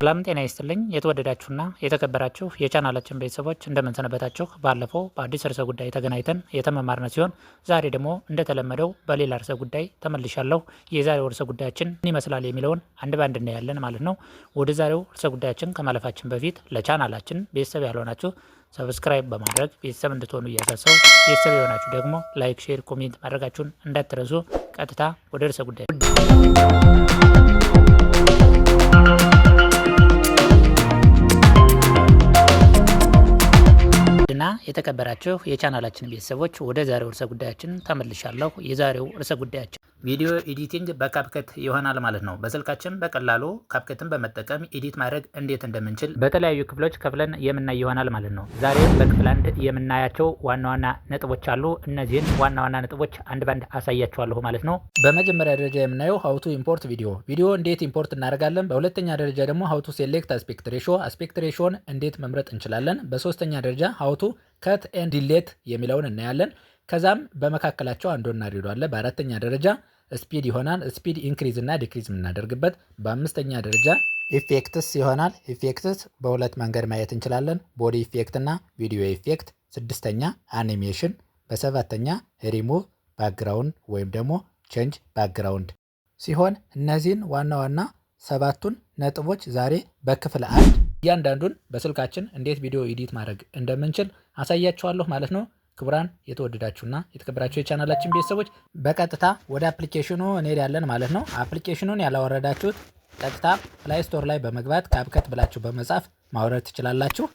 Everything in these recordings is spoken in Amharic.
ሰላም ጤና ይስጥልኝ የተወደዳችሁና የተከበራችሁ የቻናላችን ቤተሰቦች እንደምንሰነበታችሁ። ባለፈው በአዲስ ርዕሰ ጉዳይ ተገናኝተን የተመማርነ ሲሆን ዛሬ ደግሞ እንደተለመደው በሌላ ርዕሰ ጉዳይ ተመልሻለሁ። የዛሬው ርዕሰ ጉዳያችን ምን ይመስላል የሚለውን አንድ ባንድ እናያለን ማለት ነው። ወደ ዛሬው ርዕሰ ጉዳያችን ከማለፋችን በፊት ለቻናላችን ቤተሰብ ያልሆናችሁ ሰብስክራይብ በማድረግ ቤተሰብ እንድትሆኑ እያሳሰቡ፣ ቤተሰብ የሆናችሁ ደግሞ ላይክ፣ ሼር፣ ኮሜንት ማድረጋችሁን እንዳትረሱ። ቀጥታ ወደ ርዕሰ ጉዳይ እና የተከበራችሁ የቻናላችን ቤተሰቦች ወደ ዛሬው ርዕሰ ጉዳያችን ተመልሻለሁ። የዛሬው ርዕሰ ጉዳያችን ቪዲዮ ኤዲቲንግ በካፕከት ይሆናል ማለት ነው። በስልካችን በቀላሉ ካፕከትን በመጠቀም ኤዲት ማድረግ እንዴት እንደምንችል በተለያዩ ክፍሎች ከፍለን የምናይ ይሆናል ማለት ነው። ዛሬ በክፍል አንድ የምናያቸው ዋና ዋና ነጥቦች አሉ። እነዚህን ዋና ዋና ነጥቦች አንድ ባንድ አሳያችኋለሁ ማለት ነው። በመጀመሪያ ደረጃ የምናየው ሀው ቱ ኢምፖርት ቪዲዮ እንዴት ኢምፖርት እናደርጋለን። በሁለተኛ ደረጃ ደግሞ ሀው ቱ ሴሌክት አስፔክት ሬሾን እንዴት መምረጥ እንችላለን። በሶስተኛ ደረጃ ሀው ቱ ከት ኤንድ ዲሌት የሚለውን እናያለን። ከዛም በመካከላቸው አንዱ እናድርገዋለን። በአራተኛ ደረጃ ስፒድ ይሆናል። ስፒድ ኢንክሪዝ እና ዲክሪዝ የምናደርግበት። በአምስተኛ ደረጃ ኢፌክትስ ይሆናል። ኢፌክትስ በሁለት መንገድ ማየት እንችላለን፣ ቦዲ ኢፌክት እና ቪዲዮ ኢፌክት። ስድስተኛ አኒሜሽን። በሰባተኛ ሪሙቭ ባክግራውንድ ወይም ደግሞ ቼንጅ ባክግራውንድ ሲሆን እነዚህን ዋና ዋና ሰባቱን ነጥቦች ዛሬ በክፍል አንድ እያንዳንዱን በስልካችን እንዴት ቪዲዮ ኤዲት ማድረግ እንደምንችል አሳያችኋለሁ ማለት ነው። ክቡራን የተወደዳችሁና የተከበራችሁ የቻናላችን ቤተሰቦች በቀጥታ ወደ አፕሊኬሽኑ እንሄዳለን ማለት ነው። አፕሊኬሽኑን ያላወረዳችሁት ቀጥታ ፕላይ ስቶር ላይ በመግባት ካፕከት ብላችሁ በመጻፍ ማውረድ ትችላላችሁ።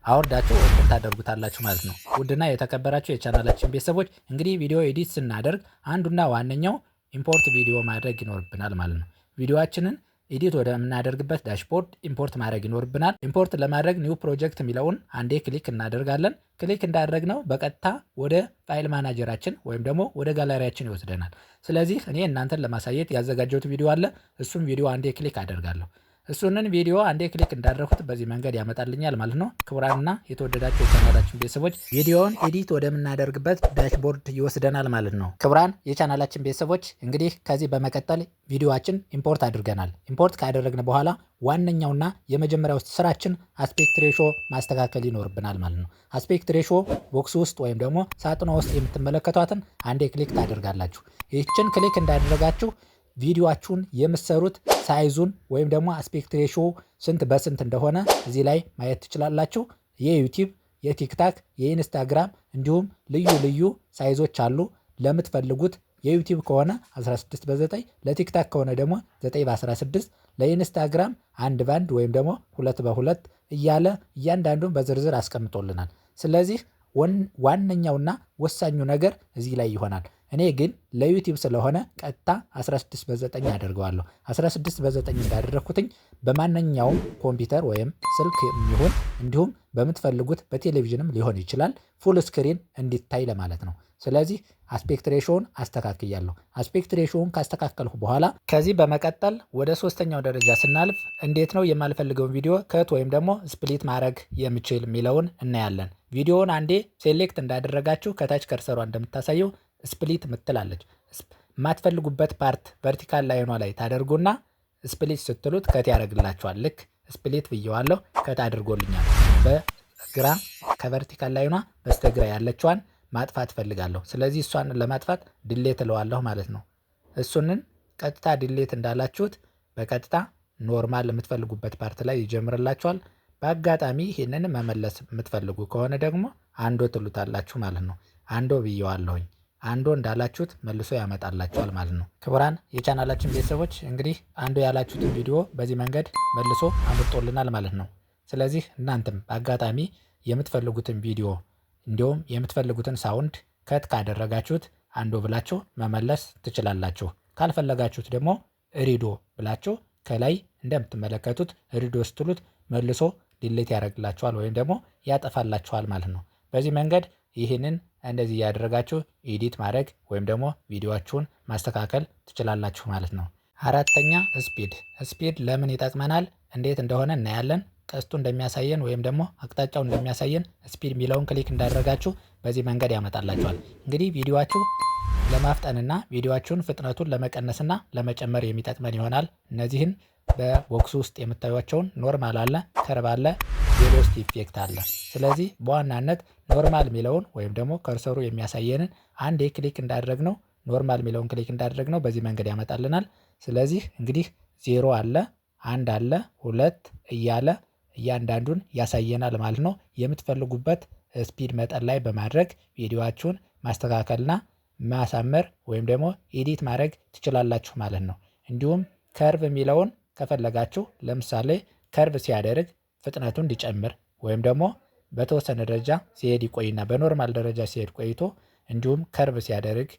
አውርዳችሁ ኦፕን ታደርጉታላችሁ ማለት ነው። ውድና የተከበራችሁ የቻናላችን ቤተሰቦች እንግዲህ ቪዲዮ ኤዲት ስናደርግ አንዱና ዋነኛው ኢምፖርት ቪዲዮ ማድረግ ይኖርብናል ማለት ነው። ቪዲዮአችንን ኤዲት ወደምናደርግበት ዳሽቦርድ ኢምፖርት ማድረግ ይኖርብናል። ኢምፖርት ለማድረግ ኒው ፕሮጀክት የሚለውን አንዴ ክሊክ እናደርጋለን። ክሊክ እንዳደረግነው በቀጥታ ወደ ፋይል ማናጀራችን ወይም ደግሞ ወደ ጋላሪያችን ይወስደናል። ስለዚህ እኔ እናንተን ለማሳየት ያዘጋጀሁት ቪዲዮ አለ። እሱም ቪዲዮ አንዴ ክሊክ አደርጋለሁ። እሱንን ቪዲዮ አንዴ ክሊክ እንዳደረኩት በዚህ መንገድ ያመጣልኛል ማለት ነው። ክቡራንና የተወደዳችሁ የቻናላችን ቤተሰቦች ቪዲዮውን ኤዲት ወደምናደርግበት ዳሽቦርድ ይወስደናል ማለት ነው። ክቡራን የቻናላችን ቤተሰቦች እንግዲህ ከዚህ በመቀጠል ቪዲዮአችን ኢምፖርት አድርገናል። ኢምፖርት ካደረግን በኋላ ዋነኛውና የመጀመሪያው ስራችን አስፔክት ሬሾ ማስተካከል ይኖርብናል ማለት ነው። አስፔክት ሬሾ ቦክስ ውስጥ ወይም ደግሞ ሳጥኗ ውስጥ የምትመለከቷትን አንዴ ክሊክ ታደርጋላችሁ። ይህችን ክሊክ እንዳደረጋችሁ ቪዲዮአችሁን የምትሰሩት ሳይዙን ወይም ደግሞ አስፔክት ሬሾ ስንት በስንት እንደሆነ እዚህ ላይ ማየት ትችላላችሁ። የዩቲዩብ፣ የቲክታክ፣ የኢንስታግራም እንዲሁም ልዩ ልዩ ሳይዞች አሉ። ለምትፈልጉት የዩቲዩብ ከሆነ 16 በ9 ለቲክታክ ከሆነ ደግሞ 9 በ16 ለኢንስታግራም 1 ባንድ ወይም ደግሞ 2 በ2 እያለ እያንዳንዱን በዝርዝር አስቀምጦልናል። ስለዚህ ዋነኛውና ወሳኙ ነገር እዚህ ላይ ይሆናል። እኔ ግን ለዩቲዩብ ስለሆነ ቀጥታ 16 በ9 አደርገዋለሁ። 16 በ9 እንዳደረግኩትኝ በማንኛውም ኮምፒውተር ወይም ስልክ የሚሆን እንዲሁም በምትፈልጉት በቴሌቪዥንም ሊሆን ይችላል ፉል ስክሪን እንዲታይ ለማለት ነው። ስለዚህ አስፔክት ሬሾውን አስተካክያለሁ። አስፔክት ሬሾውን ካስተካከልሁ በኋላ ከዚህ በመቀጠል ወደ ሶስተኛው ደረጃ ስናልፍ እንዴት ነው የማልፈልገውን ቪዲዮ ከት ወይም ደግሞ ስፕሊት ማድረግ የምችል የሚለውን እናያለን። ቪዲዮውን አንዴ ሴሌክት እንዳደረጋችሁ ከታች ከርሰሯ እንደምታሳየው ስፕሊት ምትላለች። የማትፈልጉበት ፓርት ቨርቲካል ላይኗ ላይ ታደርጉና ስፕሊት ስትሉት ከት ያደርግላችኋል። ልክ ስፕሊት ብየዋለሁ፣ ከት አድርጎልኛል። በግራ ከቨርቲካል ላይኗ በስተግራ ያለችዋን ማጥፋት ፈልጋለሁ። ስለዚህ እሷን ለማጥፋት ድሌት እለዋለሁ ማለት ነው። እሱንን ቀጥታ ድሌት እንዳላችሁት በቀጥታ ኖርማል የምትፈልጉበት ፓርት ላይ ይጀምርላችኋል። በአጋጣሚ ይህንን መመለስ የምትፈልጉ ከሆነ ደግሞ አንዶ ትሉታላችሁ ማለት ነው። አንዶ ብየዋለሁኝ። አንዶ እንዳላችሁት መልሶ ያመጣላችኋል ማለት ነው። ክቡራን የቻናላችን ቤተሰቦች እንግዲህ አንዶ ያላችሁትን ቪዲዮ በዚህ መንገድ መልሶ አምጥቶልናል ማለት ነው። ስለዚህ እናንተም በአጋጣሚ የምትፈልጉትን ቪዲዮ እንዲሁም የምትፈልጉትን ሳውንድ ከት ካደረጋችሁት አንዶ ብላችሁ መመለስ ትችላላችሁ። ካልፈለጋችሁት ደግሞ ሪዶ ብላችሁ ከላይ እንደምትመለከቱት ሪዶ ስትሉት መልሶ ዲሌት ያደርግላችኋል ወይም ደግሞ ያጠፋላችኋል ማለት ነው። በዚህ መንገድ ይህንን እንደዚህ ያደረጋችሁ ኤዲት ማድረግ ወይም ደግሞ ቪዲዮአችሁን ማስተካከል ትችላላችሁ ማለት ነው። አራተኛ ስፒድ ለምን ይጠቅመናል እንዴት እንደሆነ እናያለን። ቀስቱ እንደሚያሳየን ወይም ደግሞ አቅጣጫው እንደሚያሳየን ስፒድ የሚለውን ክሊክ እንዳደረጋችሁ በዚህ መንገድ ያመጣላችኋል። እንግዲህ ቪዲዮአችሁ ለማፍጠንና ቪዲዮአችሁን ፍጥነቱን ለመቀነስና ለመጨመር የሚጠቅመን ይሆናል። እነዚህን በቦክሱ ውስጥ የምታዩቸውን ኖርማል አለ፣ ከርብ አለ፣ ቬሎሲቲ ኢፌክት አለ። ስለዚህ በዋናነት ኖርማል የሚለውን ወይም ደግሞ ከርሰሩ የሚያሳየንን አንድ ክሊክ እንዳደረግነው ኖርማል የሚለውን ክሊክ እንዳደረግነው በዚህ መንገድ ያመጣልናል። ስለዚህ እንግዲህ 0 አለ፣ 1 አለ፣ 2 እያለ እያንዳንዱን ያሳየናል ማለት ነው። የምትፈልጉበት ስፒድ መጠን ላይ በማድረግ ቪዲዮአችሁን ማስተካከልና ማሳመር ወይም ደግሞ ኤዲት ማድረግ ትችላላችሁ ማለት ነው። እንዲሁም ከርቭ የሚለውን ከፈለጋችሁ ለምሳሌ ከርቭ ሲያደርግ ፍጥነቱ እንዲጨምር ወይም ደግሞ በተወሰነ ደረጃ ሲሄድ ይቆይና በኖርማል ደረጃ ሲሄድ ቆይቶ እንዲሁም ከርቭ ሲያደርግ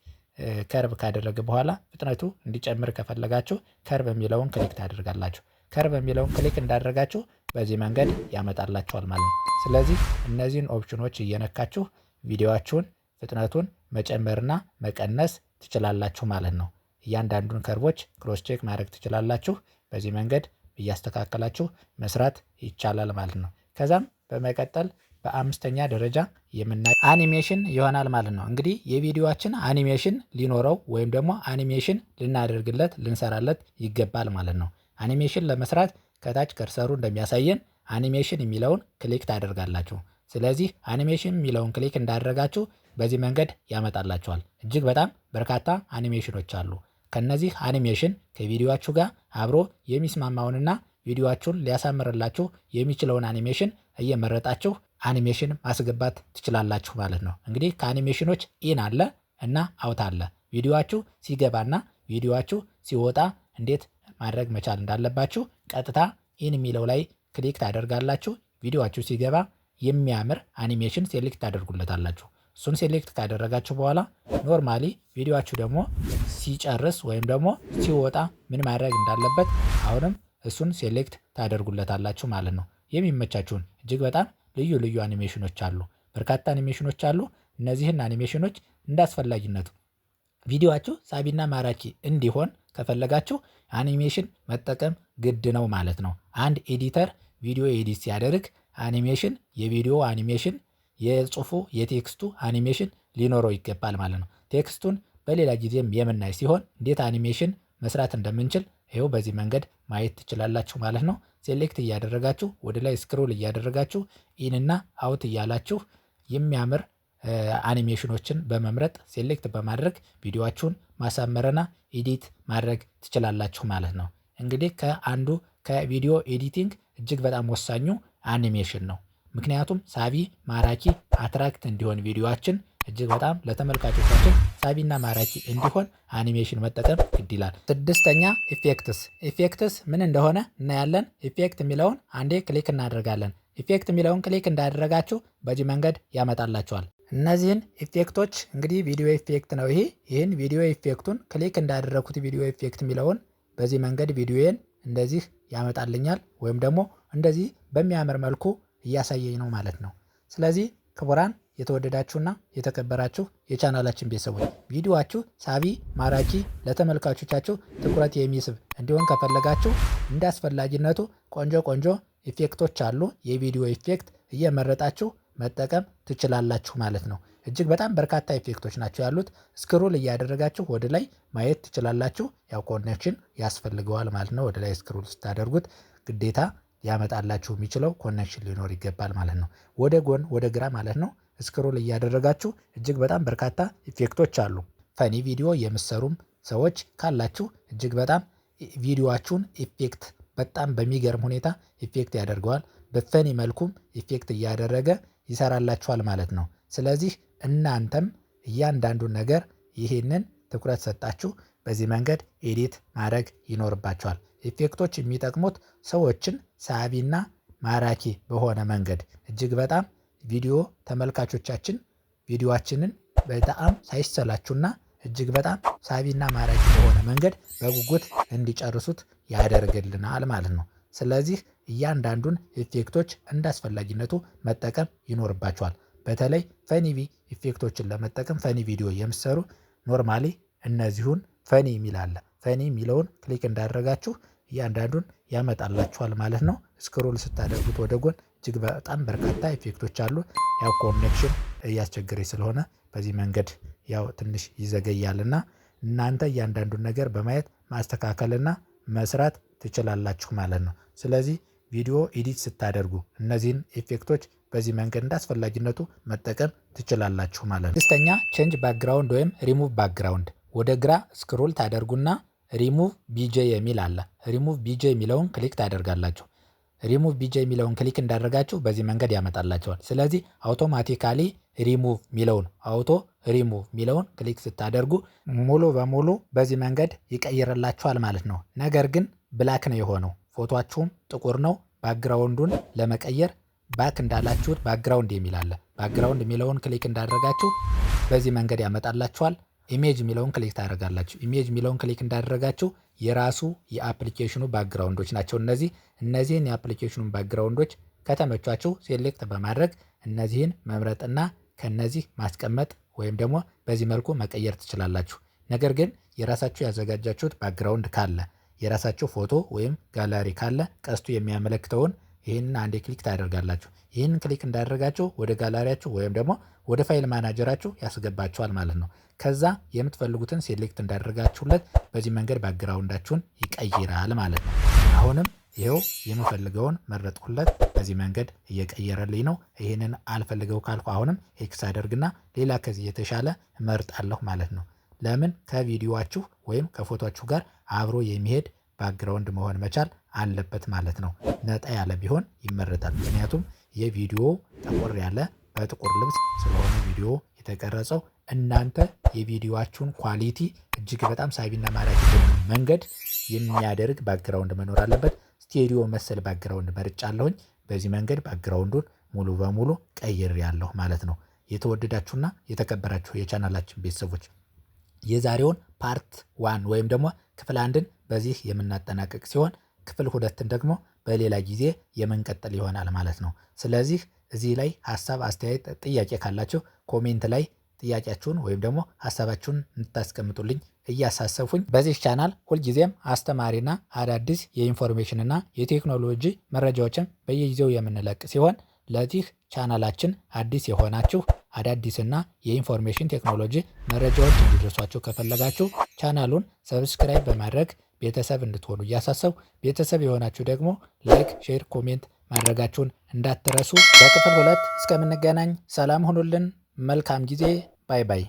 ከርቭ ካደረገ በኋላ ፍጥነቱ እንዲጨምር ከፈለጋችሁ ከርቭ የሚለውን ክሊክ ታደርጋላችሁ። ከርቭ የሚለውን ክሊክ እንዳደረጋችሁ በዚህ መንገድ ያመጣላችኋል ማለት ነው። ስለዚህ እነዚህን ኦፕሽኖች እየነካችሁ ቪዲዮአችሁን ፍጥነቱን መጨመርና መቀነስ ትችላላችሁ ማለት ነው። እያንዳንዱን ከርቦች ክሮስ ቼክ ማድረግ ትችላላችሁ። በዚህ መንገድ እያስተካከላችሁ መስራት ይቻላል ማለት ነው። ከዛም በመቀጠል በአምስተኛ ደረጃ የምናየው አኒሜሽን ይሆናል ማለት ነው። እንግዲህ የቪዲዮአችን አኒሜሽን ሊኖረው ወይም ደግሞ አኒሜሽን ልናደርግለት ልንሰራለት ይገባል ማለት ነው። አኒሜሽን ለመስራት ከታች ከርሰሩ እንደሚያሳየን አኒሜሽን የሚለውን ክሊክ ታደርጋላችሁ። ስለዚህ አኒሜሽን የሚለውን ክሊክ እንዳደረጋችሁ በዚህ መንገድ ያመጣላችኋል። እጅግ በጣም በርካታ አኒሜሽኖች አሉ። ከነዚህ አኒሜሽን ከቪዲዮአችሁ ጋር አብሮ የሚስማማውንና ቪዲዮአችሁን ሊያሳምርላችሁ የሚችለውን አኒሜሽን እየመረጣችሁ አኒሜሽን ማስገባት ትችላላችሁ ማለት ነው። እንግዲህ ከአኒሜሽኖች ኢን አለ እና አውት አለ። ቪዲዮአችሁ ሲገባና ቪዲዮአችሁ ሲወጣ እንዴት ማድረግ መቻል እንዳለባችሁ ቀጥታ ኢን የሚለው ላይ ክሊክ ታደርጋላችሁ። ቪዲዮአችሁ ሲገባ የሚያምር አኒሜሽን ሴሌክት ታደርጉለታላችሁ። እሱን ሴሌክት ካደረጋችሁ በኋላ ኖርማሊ ቪዲዮአችሁ ደግሞ ሲጨርስ ወይም ደግሞ ሲወጣ ምን ማድረግ እንዳለበት አሁንም እሱን ሴሌክት ታደርጉለታላችሁ ማለት ነው። የሚመቻችሁን እጅግ በጣም ልዩ ልዩ አኒሜሽኖች አሉ። በርካታ አኒሜሽኖች አሉ። እነዚህን አኒሜሽኖች እንዳስፈላጊነቱ ቪዲዮአችሁ ሳቢና ማራኪ እንዲሆን ከፈለጋችሁ አኒሜሽን መጠቀም ግድ ነው ማለት ነው። አንድ ኤዲተር ቪዲዮ ኤዲት ሲያደርግ አኒሜሽን፣ የቪዲዮ አኒሜሽን፣ የጽሁፉ የቴክስቱ አኒሜሽን ሊኖረው ይገባል ማለት ነው። ቴክስቱን በሌላ ጊዜም የምናይ ሲሆን እንዴት አኒሜሽን መስራት እንደምንችል ይኸው በዚህ መንገድ ማየት ትችላላችሁ ማለት ነው። ሴሌክት እያደረጋችሁ ወደ ላይ ስክሮል እያደረጋችሁ ኢንና አውት እያላችሁ የሚያምር አኒሜሽኖችን በመምረጥ ሴሌክት በማድረግ ቪዲዮአችሁን ማሳመርና ኤዲት ማድረግ ትችላላችሁ ማለት ነው። እንግዲህ ከቪዲዮ ኤዲቲንግ እጅግ በጣም ወሳኙ አኒሜሽን ነው። ምክንያቱም ሳቢ፣ ማራኪ፣ አትራክት እንዲሆን ቪዲዮአችን እጅግ በጣም ለተመልካቾቻችን ሳቢና ማራኪ እንዲሆን አኒሜሽን መጠቀም ግድ ይላል። ስድስተኛ ኢፌክትስ ምን እንደሆነ እናያለን። ኢፌክት የሚለውን አንዴ ክሊክ እናደርጋለን። ኢፌክት የሚለውን ክሊክ እንዳደረጋችሁ በዚህ መንገድ ያመጣላችኋል። እነዚህን ኢፌክቶች እንግዲህ ቪዲዮ ኢፌክት ነው ይህን ቪዲዮ ኢፌክቱን ክሊክ እንዳደረኩት ቪዲዮ ኢፌክት የሚለውን በዚህ መንገድ ቪዲዮዬን እንደዚህ ያመጣልኛል ወይም ደግሞ እንደዚህ በሚያምር መልኩ እያሳየኝ ነው ማለት ነው። ስለዚህ ክቡራን የተወደዳችሁና የተከበራችሁ የቻናላችን ቤተሰቦች ቪዲዮአችሁ ሳቢ፣ ማራኪ፣ ለተመልካቾቻችሁ ትኩረት የሚስብ እንዲሆን ከፈለጋችሁ እንደ አስፈላጊነቱ ቆንጆ ኢፌክቶች አሉ። የቪዲዮ ኢፌክት እየመረጣችሁ መጠቀም ትችላላችሁ ማለት ነው። እጅግ በጣም በርካታ ኢፌክቶች ናቸው ያሉት። ስክሮል እያደረጋችሁ ወደ ላይ ማየት ትችላላችሁ። ያው ኮኔክሽን ያስፈልገዋል ማለት ነው። ወደ ላይ ስክሮል ስታደርጉት ግዴታ ሊያመጣላችሁ የሚችለው ኮኔክሽን ሊኖር ይገባል ማለት ነው። ወደ ጎን ወደ ግራ ማለት ነው ስክሮል እያደረጋችሁ እጅግ በጣም በርካታ ኢፌክቶች አሉ። ፈኒ ቪዲዮ የምትሰሩም ሰዎች ካላችሁ እጅግ በጣም ቪዲዮአችሁን ኢፌክት በጣም በሚገርም ሁኔታ ኢፌክት ያደርገዋል። በፈኒ መልኩም ኢፌክት እያደረገ ይሰራላችኋል ማለት ነው። ስለዚህ እናንተም እያንዳንዱን ነገር ይህንን ትኩረት ሰጣችሁ በዚህ መንገድ ኤዲት ማድረግ ይኖርባችኋል። ኢፌክቶች የሚጠቅሙት ሰዎችን ሳቢና ማራኪ በሆነ መንገድ እጅግ በጣም ቪዲዮ ተመልካቾቻችን ቪዲዮአችንን በጣም ሳይሰላችሁና እጅግ በጣም ሳቢና ማራኪ በሆነ መንገድ በጉጉት እንዲጨርሱት ያደርግልናል ማለት ነው። ስለዚህ እያንዳንዱን ኢፌክቶች እንዳስፈላጊነቱ መጠቀም ይኖርባችኋል። በተለይ ፈኒ ኢፌክቶችን ለመጠቀም ፈኒ ቪዲዮ የምትሰሩ ኖርማሊ እነዚሁን ፈኒ የሚል አለ። ፈኒ የሚለውን ክሊክ እንዳደረጋችሁ እያንዳንዱን ያመጣላችኋል ማለት ነው። ስክሮል ስታደርጉት ወደ ጎን እጅግ በጣም በርካታ ኢፌክቶች አሉ። ያው ኮኔክሽን እያስቸገረኝ ስለሆነ በዚህ መንገድ ያው ትንሽ ይዘገያልና እናንተ እያንዳንዱን ነገር በማየት ማስተካከልና መስራት ትችላላችሁ ማለት ነው። ስለዚህ ቪዲዮ ኤዲት ስታደርጉ እነዚህን ኢፌክቶች በዚህ መንገድ እንዳስፈላጊነቱ መጠቀም ትችላላችሁ ማለት ነው። ስድስተኛ ቼንጅ ባክግራውንድ ወይም ሪሙቭ ባክግራውንድ። ወደ ግራ ስክሮል ታደርጉና ሪሙቭ ቢጄ የሚል አለ። ሪሙቭ ቢጄ የሚለውን ክሊክ ታደርጋላችሁ። ሪሙቭ ቢጄ የሚለውን ክሊክ እንዳደረጋችሁ በዚህ መንገድ ያመጣላቸዋል። ስለዚህ አውቶማቲካሊ ሪሙቭ ሚለውን ክሊክ ስታደርጉ ሙሉ በሙሉ በዚህ መንገድ ይቀይርላችኋል ማለት ነው። ነገር ግን ብላክ ነው የሆነው፣ ፎቶአችሁም ጥቁር ነው። ባክግራውንዱን ለመቀየር ባክ እንዳላችሁት ባክግራውንድ የሚል አለ። ባክግራውንድ የሚለውን ክሊክ እንዳደረጋችሁ በዚህ መንገድ ያመጣላችኋል። ኢሜጅ የሚለውን ክሊክ ታደርጋላችሁ። ኢሜጅ የሚለውን ክሊክ እንዳደረጋችሁ የራሱ የአፕሊኬሽኑ ባክግራውንዶች ናቸው እነዚህን የአፕሊኬሽኑን ባክግራውንዶች ከተመቿችሁ ሴሌክት በማድረግ እነዚህን መምረጥና ከነዚህ ማስቀመጥ ወይም ደግሞ በዚህ መልኩ መቀየር ትችላላችሁ። ነገር ግን የራሳችሁ ያዘጋጃችሁት ባክግራውንድ ካለ የራሳችሁ ፎቶ ወይም ጋላሪ ካለ ቀስቱ የሚያመለክተውን ይህንን አንዴ ክሊክ ታደርጋላችሁ። ይህንን ክሊክ እንዳደረጋችሁ ወደ ጋላሪያችሁ ወይም ደግሞ ወደ ፋይል ማናጀራችሁ ያስገባችኋል ማለት ነው። ከዛ የምትፈልጉትን ሴሌክት እንዳደረጋችሁለት በዚህ መንገድ ባክግራውንዳችሁን ይቀይራል ማለት ነው። አሁንም ይኸው የምፈልገውን መረጥኩለት፣ በዚህ መንገድ እየቀየረልኝ ነው። ይህንን አልፈልገው ካልኩ አሁንም ኤክስ አደርግና ሌላ ከዚህ የተሻለ እመርጣለሁ ማለት ነው። ለምን? ከቪዲዮአችሁ ወይም ከፎቶአችሁ ጋር አብሮ የሚሄድ ባክግራውንድ መሆን መቻል አለበት ማለት ነው። ነጣ ያለ ቢሆን ይመረጣል። ምክንያቱም የቪዲዮ ጠቆር ያለ በጥቁር ልብስ ስለሆነ ቪዲዮ የተቀረጸው እናንተ የቪዲዮአችሁን ኳሊቲ እጅግ በጣም ሳቢና ማራኪ መንገድ የሚያደርግ ባክግራውንድ መኖር አለበት። ስቱዲዮ መሰል ባክግራውንድ መርጫለሁኝ። በዚህ መንገድ ባክግራውንዱን ሙሉ በሙሉ ቀይሬያለሁ ማለት ነው። የተወደዳችሁና የተከበራችሁ የቻናላችን ቤተሰቦች የዛሬውን ፓርት 1 ወይም ደግሞ ክፍል 1ን በዚህ የምናጠናቀቅ ሲሆን ክፍል 2ን ደግሞ በሌላ ጊዜ የምንቀጥል ይሆናል ማለት ነው። ስለዚህ እዚህ ላይ ሀሳብ፣ አስተያየት፣ ጥያቄ ካላችሁ ኮሜንት ላይ ጥያቄያችሁን ወይም ደግሞ ሀሳባችሁን እንድታስቀምጡልኝ እያሳሰብኩኝ በዚህ ቻናል ሁልጊዜም አስተማሪና አዳዲስ የኢንፎርሜሽንና የቴክኖሎጂ መረጃዎችን በየጊዜው የምንለቅ ሲሆን ለዚህ ቻናላችን አዲስ የሆናችሁ አዳዲስና የኢንፎርሜሽን ቴክኖሎጂ መረጃዎች እንዲደርሷችሁ ከፈለጋችሁ ቻናሉን ሰብስክራይብ በማድረግ ቤተሰብ እንድትሆኑ እያሳሰብ፣ ቤተሰብ የሆናችሁ ደግሞ ላይክ፣ ሼር፣ ኮሜንት ማድረጋችሁን እንዳትረሱ። በክፍል 2 እስከምንገናኝ ሰላም ሁኑልን። መልካም ጊዜ። ባይ ባይ።